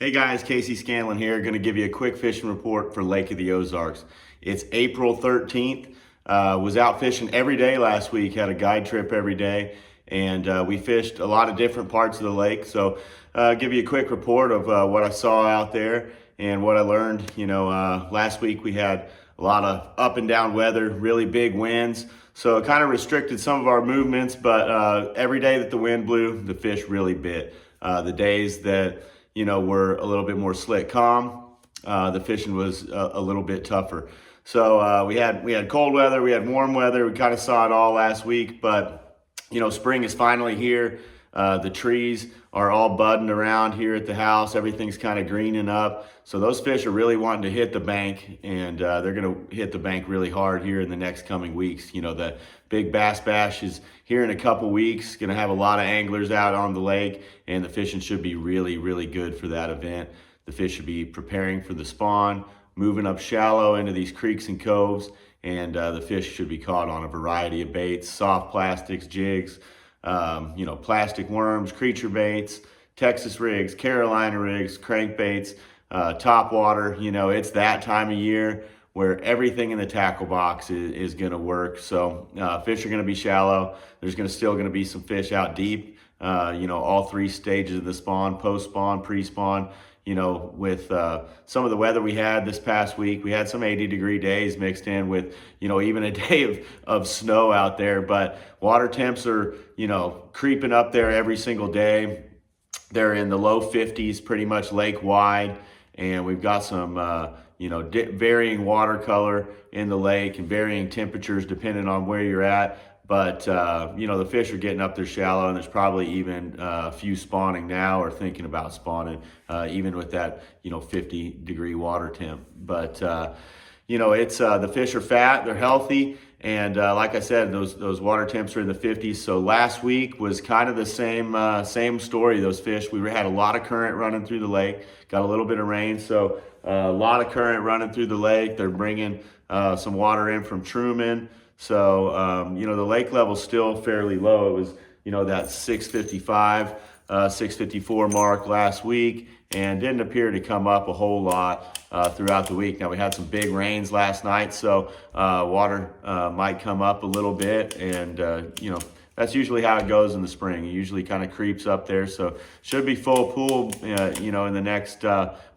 Hey guys, Casey Scanlon here. Going to give you a quick fishing report for Lake of the Ozarks. It's April 13th. Was out fishing every day last week. Had a guide trip every day, and we fished a lot of different parts of the lake. So, give you a quick report of what I saw out there and what I learned. Last week we had a lot of up and down weather, really big winds. So it kind of restricted some of our movements, but every day that the wind blew, the fish really bit. The days that were a little bit more slick calm, the fishing was a little bit tougher. So we had cold weather, we had warm weather. We kind of saw it all last week, but spring is finally here. The trees are all budding around here at the house. Everything's kind of greening up. So those fish are really wanting to hit the bank, and they're going to hit the bank really hard here in the next coming weeks. The big bass bash is here in a couple weeks. Going to have a lot of anglers out on the lake, and the fishing should be really, really good for that event. The fish should be preparing for the spawn, moving up shallow into these creeks and coves, and the fish should be caught on a variety of baits, soft plastics, jigs, plastic worms, creature baits, Texas rigs, Carolina rigs, crankbaits, top water. It's that time of year where everything in the tackle box is going to work. So fish are going to be shallow. There's still going to be some fish out deep. All three stages of the spawn, post-spawn, pre-spawn. With some of the weather we had this past week, we had some 80-degree days mixed in with, even a day of snow out there. But water temps are, creeping up there every single day. They're in the low 50s, pretty much lake wide. And we've got some, varying water color in the lake and varying temperatures depending on where you're at. But, the fish are getting up there shallow, and there's probably even a few spawning now or thinking about spawning, even with that, 50-degree water temp. But, it's the fish are fat, they're healthy. And like I said, those water temps are in the 50s. So last week was kind of the same story. Those fish, we had a lot of current running through the lake, got a little bit of rain. So a lot of current running through the lake. They're bringing some water in from Truman. So, the lake level's still fairly low. It was, that 655, 654 mark last week, and didn't appear to come up a whole lot throughout the week. Now, we had some big rains last night, so water might come up a little bit, and, that's usually how it goes in the spring. It usually kind of creeps up there, so should be full pool, in the next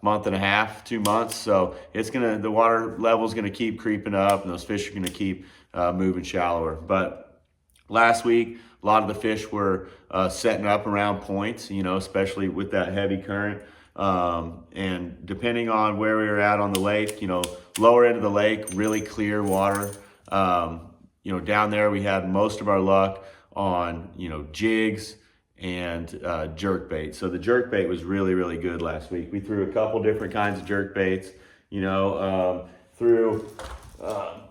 month and a half, 2 months. So the water level's gonna keep creeping up, and those fish are gonna keep moving shallower. But last week, a lot of the fish were setting up around points, especially with that heavy current. And depending on where we were at on the lake, lower end of the lake, really clear water. Down there we had most of our luck on, jigs and jerk bait. So the jerk bait was really, really good last week. We threw a couple different kinds of jerk baits, threw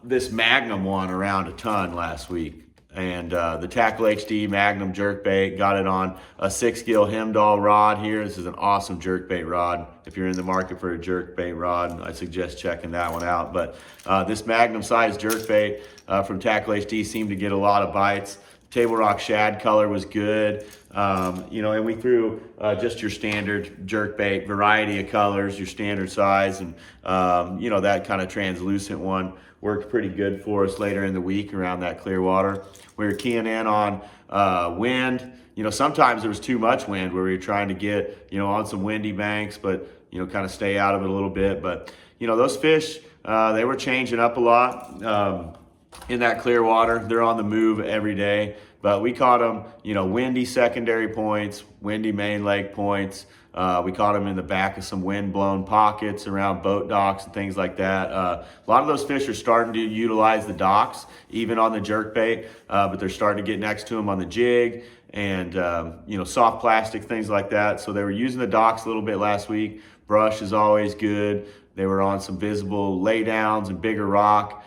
this Magnum one around a ton last week. And the Tackle HD Magnum jerkbait, got it on a 6-gill Hemdahl rod here. This is an awesome jerkbait rod. If you're in the market for a jerkbait rod, I suggest checking that one out. But this Magnum size jerkbait from Tackle HD seemed to get a lot of bites. Table Rock shad color was good. And we threw just your standard jerkbait, variety of colors, your standard size, and that kind of translucent one worked pretty good for us later in the week around that clear water. We were keying in on wind. Sometimes there was too much wind where we were trying to get, on some windy banks, but, kind of stay out of it a little bit. But, those fish, they were changing up a lot in that clear water. They're on the move every day. But we caught them, windy secondary points, windy main lake points. We caught them in the back of some wind-blown pockets around boat docks and things like that. A lot of those fish are starting to utilize the docks, even on the jerkbait, but they're starting to get next to them on the jig and, soft plastic, things like that. So they were using the docks a little bit last week. Brush is always good. They were on some visible laydowns and bigger rock.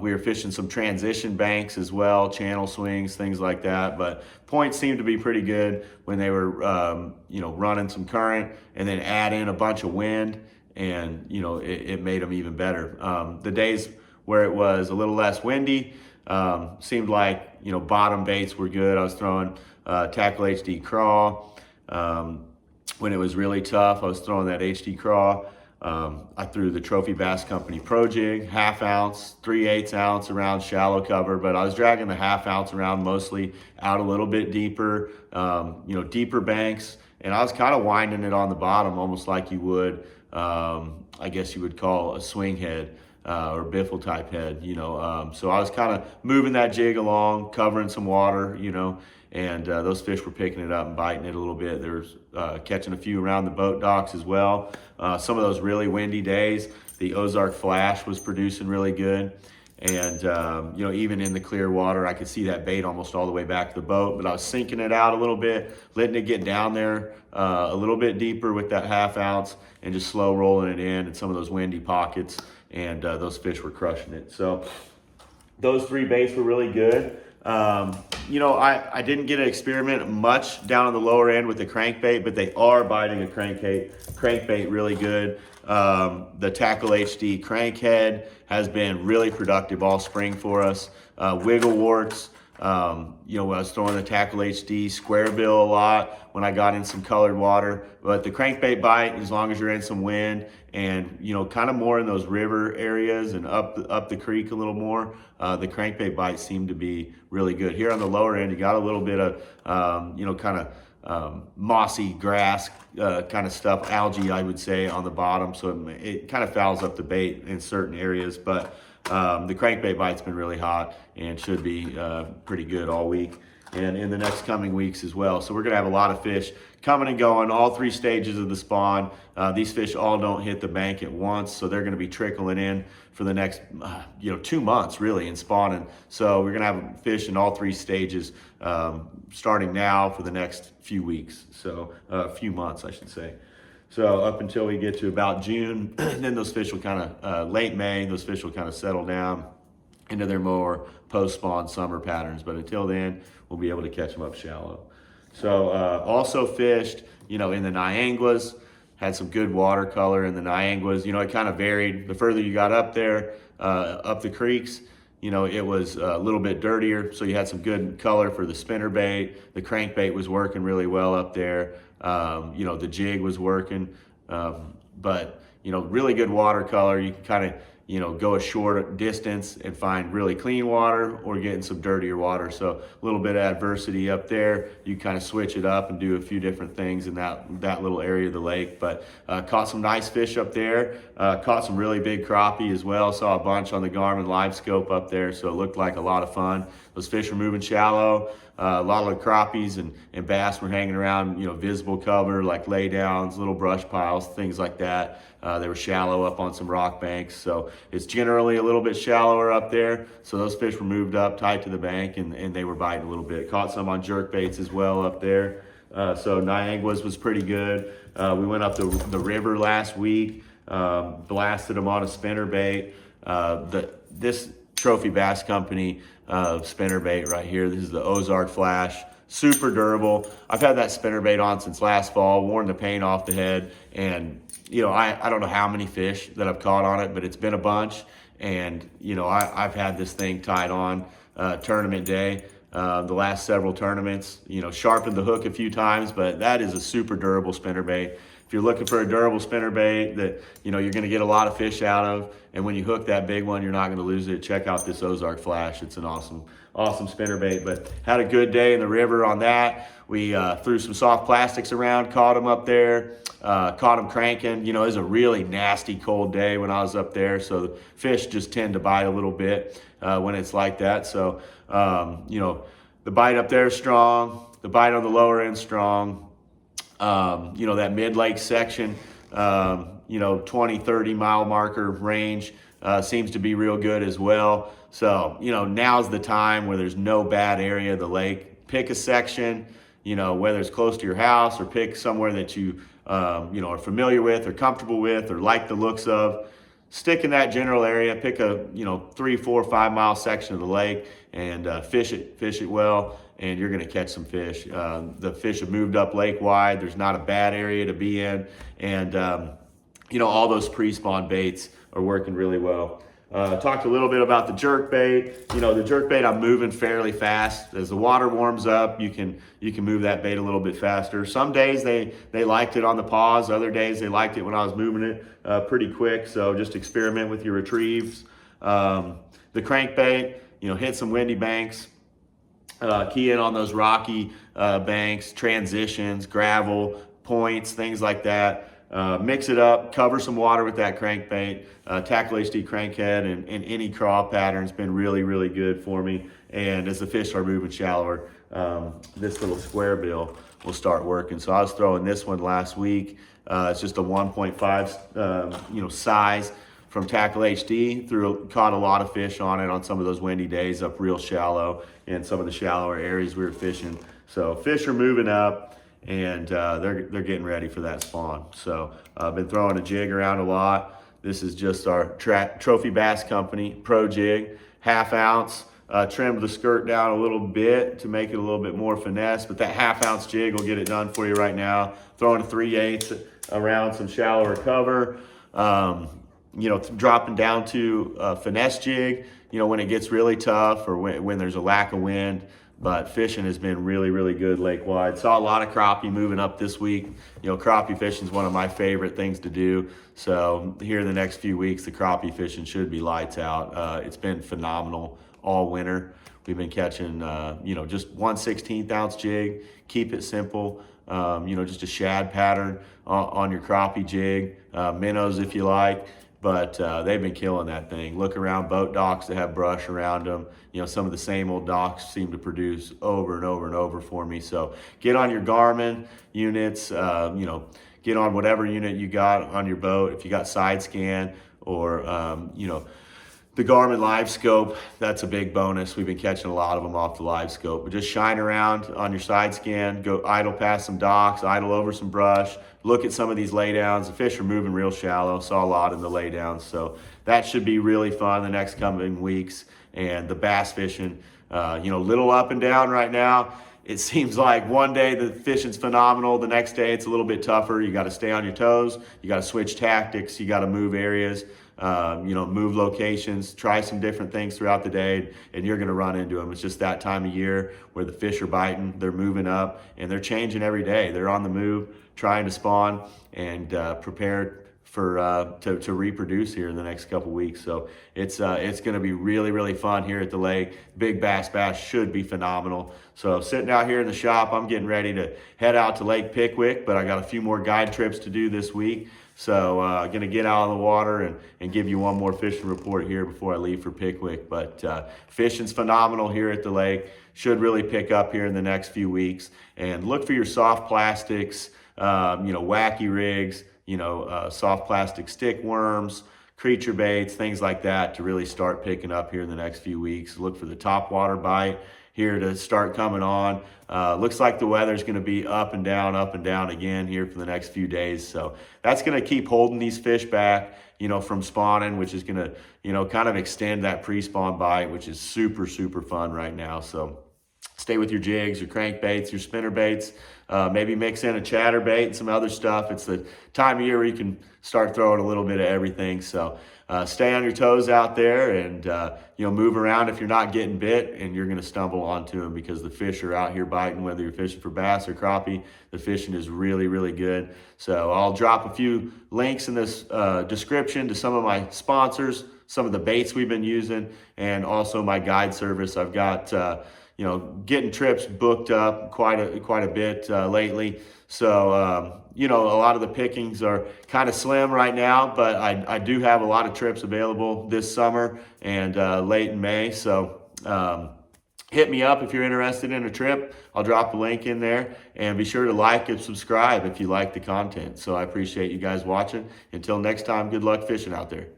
We were fishing some transition banks as well, channel swings, things like that. But points seemed to be pretty good when they were, running some current and then add in a bunch of wind, and, it made them even better. The days where it was a little less windy seemed like, bottom baits were good. I was throwing Tackle HD crawl, when it was really tough, I was throwing that HD craw. I threw the Trophy Bass Company Pro Jig, 1/2 ounce, 3/8 ounce around shallow cover, but I was dragging the 1/2 ounce around mostly out a little bit deeper, deeper banks. And I was kind of winding it on the bottom, almost like you would, I guess you would call a swing head or biffle type head, So I was kind of moving that jig along, covering some water, and those fish were picking it up and biting it a little bit. There was catching a few around the boat docks as well. Some of those really windy days, the Ozark Flash was producing really good. And, even in the clear water, I could see that bait almost all the way back to the boat, but I was sinking it out a little bit, letting it get down there a little bit deeper with that 1/2 ounce and just slow rolling it in some of those windy pockets. And those fish were crushing it. So those 3 baits were really good. I didn't get to experiment much down on the lower end with the crankbait, but they are biting a crankbait really good. The Tackle HD crankhead has been really productive all spring for us. Wiggle warts, I was throwing the Tackle HD square bill a lot when I got in some colored water, but the crankbait bite, as long as you're in some wind and, kind of more in those river areas and up the creek a little more, the crankbait bites seem to be really good. Here on the lower end, you got a little bit of, mossy grass kind of stuff, algae, I would say, on the bottom. So it kind of fouls up the bait in certain areas, but the crankbait bite's been really hot and should be pretty good all week and in the next coming weeks as well. So we're going to have a lot of fish coming and going, all 3 stages of the spawn. These fish all don't hit the bank at once, so they're going to be trickling in for the next 2 months really in spawning. So we're going to have fish in all 3 stages starting now for the next few weeks, so a few months I should say. So up until we get to about June, then those fish will kind of, late May, those fish will kind of settle down into their more post-spawn summer patterns. But until then, we'll be able to catch them up shallow. So also fished, in the Nianglas, had some good watercolor in the Nianglas. It kind of varied. The further you got up there, up the creeks, it was a little bit dirtier. So you had some good color for the spinnerbait. The crankbait was working really well up there. The jig was working, but really good watercolor. You can kind of, go a short distance and find really clean water or get in some dirtier water. So a little bit of adversity up there. You kind of switch it up and do a few different things in that little area of the lake. But caught some nice fish up there. Caught some really big crappie as well. Saw a bunch on the Garmin live scope up there. So it looked like a lot of fun. Those fish were moving shallow. A lot of the crappies and bass were hanging around, visible cover like laydowns, little brush piles, things like that. They were shallow up on some rock banks. So it's generally a little bit shallower up there. So those fish were moved up tight to the bank and they were biting a little bit. Caught some on jerk baits as well up there. So Nianglas was pretty good. We went up the river last week, blasted them on a spinnerbait. This Trophy Bass Company spinnerbait right here. This is the Ozark Flash. Super durable. I've had that spinnerbait on since last fall, worn the paint off the head, and I don't know how many fish that I've caught on it, but it's been a bunch. And I've had this thing tied on tournament day. The last several tournaments, sharpened the hook a few times, but that is a super durable spinnerbait. If you're looking for a durable spinnerbait that you're going to get a lot of fish out of, and when you hook that big one, you're not going to lose it, check out this Ozark Flash. It's an awesome spinnerbait. But had a good day in the river on that. We threw some soft plastics around, caught them up there, caught them cranking. It was a really nasty cold day when I was up there, so the fish just tend to bite a little bit when it's like that. So the bite up there is strong, the bite on the lower end strong. That mid-lake section, 20, 30 mile marker range seems to be real good as well. So, now's the time where there's no bad area of the lake. Pick a section, whether it's close to your house or pick somewhere that you, are familiar with or comfortable with or like the looks of. Stick in that general area, pick a, 3, 4, 5 mile section of the lake and fish it well. And you're going to catch some fish. The fish have moved up lake wide. There's not a bad area to be in. And, all those pre-spawn baits are working really well. Talked a little bit about the jerk bait. You know, the jerk bait, I'm moving fairly fast. As the water warms up, you can move that bait a little bit faster. Some days they liked it on the pause. Other days they liked it when I was moving it pretty quick. So just experiment with your retrieves. The crankbait, you know, hit some windy banks. Key in on those rocky banks, transitions, gravel, points, things like that. Mix it up, cover some water with that crankbait. Tackle HD crankhead and any craw pattern's been really, really good for me. And as the fish are moving shallower, this little square bill will start working. So I was throwing this one last week. It's just a 1.5 size from Tackle HD. Caught a lot of fish on it on some of those windy days up real shallow in some of the shallower areas we were fishing. So fish are moving up, and they're getting ready for that spawn. So I've been throwing a jig around a lot. This is just our Trophy Bass Company Pro Jig, 1/2 ounce. Trimmed the skirt down a little bit to make it a little bit more finesse, but that 1/2 ounce jig will get it done for you right now. Throwing a 3/8 around some shallower cover. Dropping down to a finesse jig, you know, when it gets really tough or when there's a lack of wind. But fishing has been really, really good lake-wide. Saw a lot of crappie moving up this week. You know, crappie fishing is one of my favorite things to do. So here in the next few weeks, the crappie fishing should be lights out. It's been phenomenal all winter. We've been catching, just 1/16 ounce jig. Keep it simple. Just a shad pattern on your crappie jig. Minnows if you like. But they've been killing that thing. Look around boat docks that have brush around them. You know, some of the same old docks seem to produce over and over and over for me. So get on your Garmin units, get on whatever unit you got on your boat. If you got side scan or, the Garmin Live Scope, that's a big bonus. We've been catching a lot of them off the Live Scope. But just shine around on your side scan, go idle past some docks, idle over some brush, look at some of these laydowns. The fish are moving real shallow. Saw a lot in the laydowns. So that should be really fun the next coming weeks. And the bass fishing, little up and down right now. It seems like one day the fishing's phenomenal. The next day it's a little bit tougher. You got to stay on your toes. You got to switch tactics. You got to move areas. Move locations, try some different things throughout the day, and you're going to run into them. It's just that time of year where the fish are biting, they're moving up, and they're changing every day. They're on the move, trying to spawn and prepare for to reproduce here in the next couple weeks. So it's going to be really, really fun here at the lake. Big bass should be phenomenal. So sitting out here in the shop, I'm getting ready to head out to Lake Pickwick, but I got a few more guide trips to do this week. So I'm going to get out on the water and give you one more fishing report here before I leave for Pickwick. But fishing's phenomenal here at the lake. Should really pick up here in the next few weeks. And look for your soft plastics, wacky rigs, soft plastic stick worms, creature baits, things like that to really start picking up here in the next few weeks. Look for the top water bite here to start coming on. Looks like the weather's going to be up and down again here for the next few days. So that's going to keep holding these fish back, from spawning, which is going to, kind of extend that pre-spawn bite, which is super, super fun right now. So stay with your jigs, your crankbaits, your spinner baits, maybe mix in a chatterbait and some other stuff. It's the time of year where you can start throwing a little bit of everything. So stay on your toes out there and, move around if you're not getting bit, and you're going to stumble onto them because the fish are out here biting, whether you're fishing for bass or crappie. The fishing is really, really good. So I'll drop a few links in this description to some of my sponsors, some of the baits we've been using, and also my guide service. I've got, getting trips booked up quite a bit lately. So, a lot of the pickings are kind of slim right now, but I do have a lot of trips available this summer and late in May. So hit me up if you're interested in a trip. I'll drop a link in there, and be sure to like and subscribe if you like the content. So I appreciate you guys watching. Until next time, good luck fishing out there.